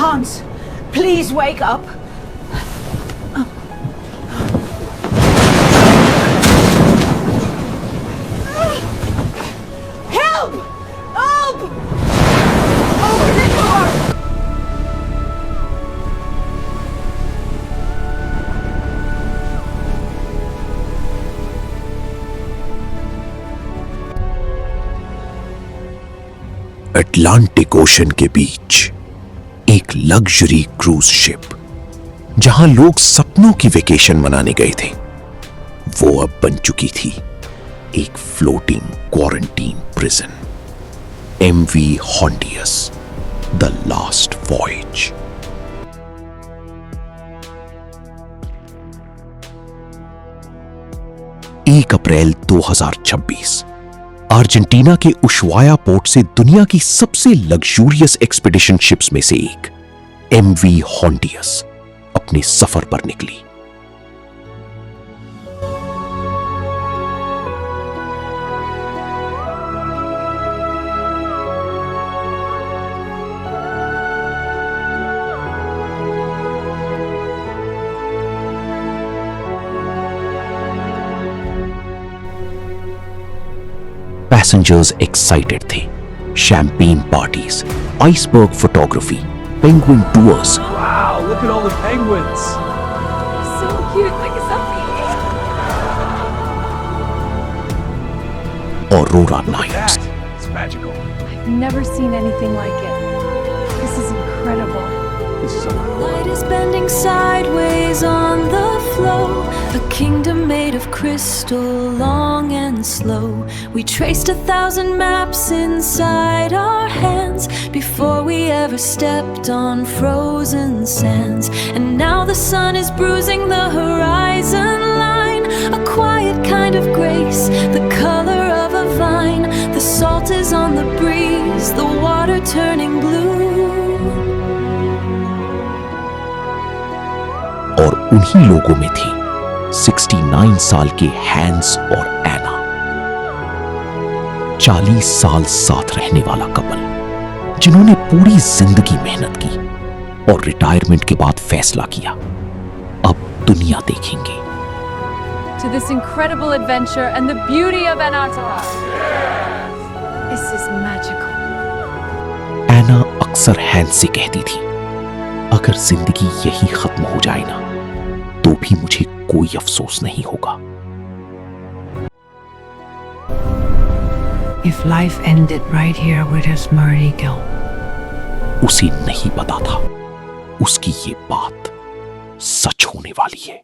Hans, please wake up. Help! Help! Open the door! Atlantic ocean के बीच एक luxury cruise ship, जहां लोग सपनों की वेकेशन मनाने गए थे, वो अब बन चुकी थी एक floating quarantine prison. MV Hondius, the last voyage. April 2026 Argentina के उशवाया पोर्ट से दुनिया की सबसे लग्जूरियस एक्सपीडिशन शिप्स में से एक MV Hondius अपने सफर पर निकली। पैसेंजर्स एक्साइटेड थे। Champagne parties, iceberg photography, penguin tours. Wow, look at all the penguins. So cute, like a selfie. और रोरा nights. It's magical. I've never seen anything like it. This is incredible. This is unreal. Light is bending sideways on the flow. A kingdom made of crystal, long and slow. We traced 1,000 maps inside our hands before we ever stepped on frozen sands. And now the sun is bruising the horizon line. A quiet kind of grace, the color of a vine. The salt is on the breeze, the water turning blue. और उन्हीं लोगों में थी 69 साल के hence और एना। 40 साल साथ रहने वाला कपल, जिन्होंने पूरी जिंदगी मेहनत की और रिटायरमेंट के बाद फैसला किया, अब दुनिया देखेंगे। To this incredible adventure and the beauty of Anatara. This is magical. एना अक्सर हैंस से कहती थी, अगर जिंदगी यही खत्म हो जाए ना, तो भी मुझे कोई अफसोस नहीं होगा। If life ended right here, where does Marty go? उसे नहीं पता था उसकी ये बात सच होने वाली है।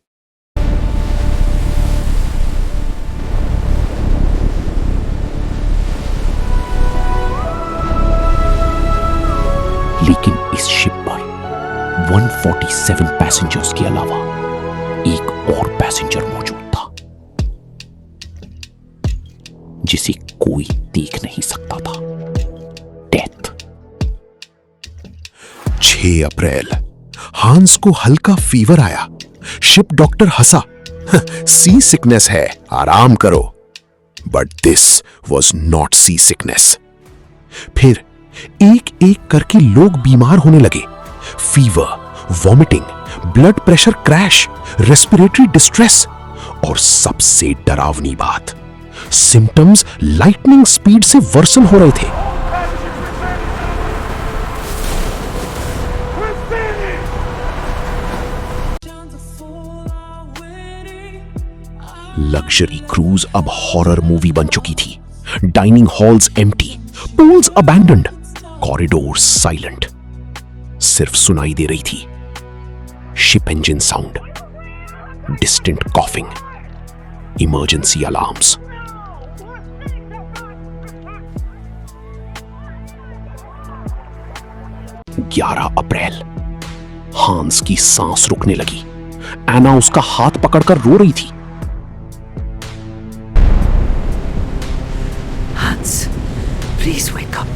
लेकिन इस शिप पर 147 पैसेंजर्स के अलावा एक और पैसेंजर मौजूद था, जिसे कोई देख नहीं सकता था। डेथ। 6 अप्रैल हांस को हल्का फीवर आया। शिप डॉक्टर हंसा, सी सिकनेस है, आराम करो। But this was not sea sickness. फिर एक एक करके लोग बीमार होने लगे। Fever, vomiting, blood pressure crash, respiratory distress और सबसे डरावनी बात, सिम्टम्स लाइटनिंग स्पीड से वर्सन हो रहे थे। लग्जरी क्रूज अब हॉरर मूवी बन चुकी थी। Dining halls empty, pools abandoned, corridors silent. सिर्फ सुनाई दे रही थी ship engine sound, distant coughing, emergency alarms. अप्रैल हांस की सांस रुकने लगी। एना उसका हाथ पकड़कर रो रही थी। Hans, please wake up.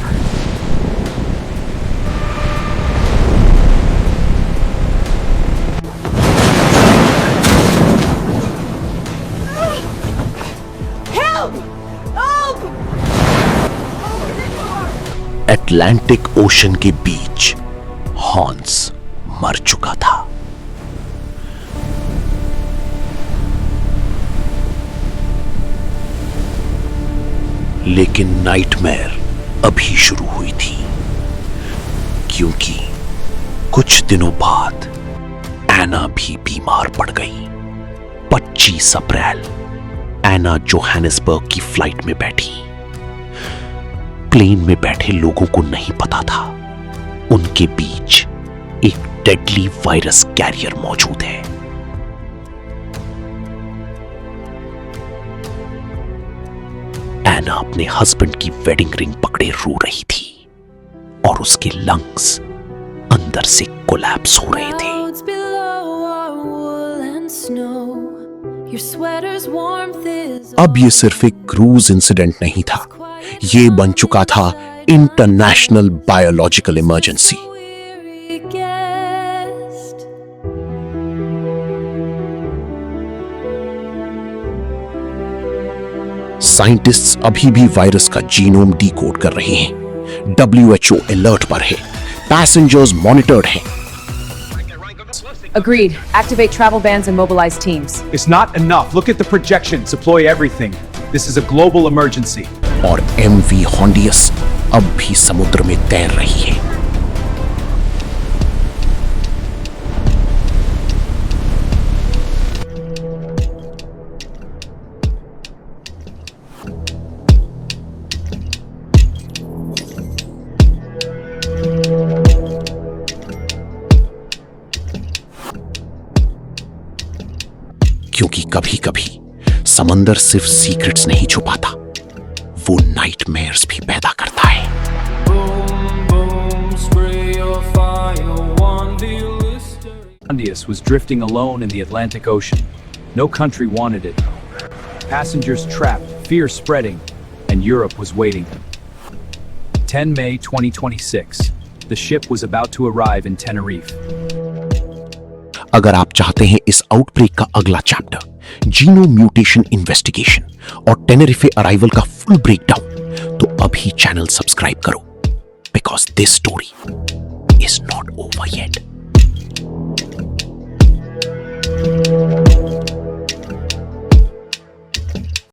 Atlantic ocean के बीच हॉन्स मर चुका था। लेकिन नाइटमेयर अभी शुरू हुई थी, क्योंकि कुछ दिनों बाद एना भी बीमार पड़ गई। 25 अप्रैल एना जोहानिसबर्ग की फ्लाइट में बैठी। प्लेन में बैठे लोगों को नहीं पता था उनके बीच एक डेडली वायरस कैरियर मौजूद है। एना अपने हस्बैंड की वेडिंग रिंग पकड़े रो रही थी और उसके लंग्स अंदर से कोलैप्स हो रहे थे। Clouds below are wool and snow. Your sweater's warmth is अब ये सिर्फ एक क्रूज इंसिडेंट नहीं था, ये बन चुका था international biological emergency. weary guest. Scientists अभी भी वायरस का जीनोम डीकोड कर रहे हैं। WHO अलर्ट पर है, पैसेंजर्स मॉनिटर्ड हैं। Agreed. Activate travel bans and mobilize teams. It's not enough. Look at the projections. Deploy everything. This is a global emergency. और MV हॉन्डियस अब भी समुद्र में तैर रही है। क्योंकि कभी कभी समंदर सिर्फ सीक्रेट्स नहीं छुपाता, वो नाइटमेयर्स भी पैदा करता है। Hondius was drifting alone in the Atlantic Ocean. No country wanted it. Passengers trapped, fear spreading, and Europe was waiting. 10 May 2026. The ship was about to arrive in Tenerife. अगर आप चाहते हैं इस आउटब्रेक का अगला चैप्टर, जीनोम म्यूटेशन इन्वेस्टिगेशन और टेनेरिफे arrival का full breakdown, तो अभी चैनल सब्सक्राइब करो, because this story is not over yet.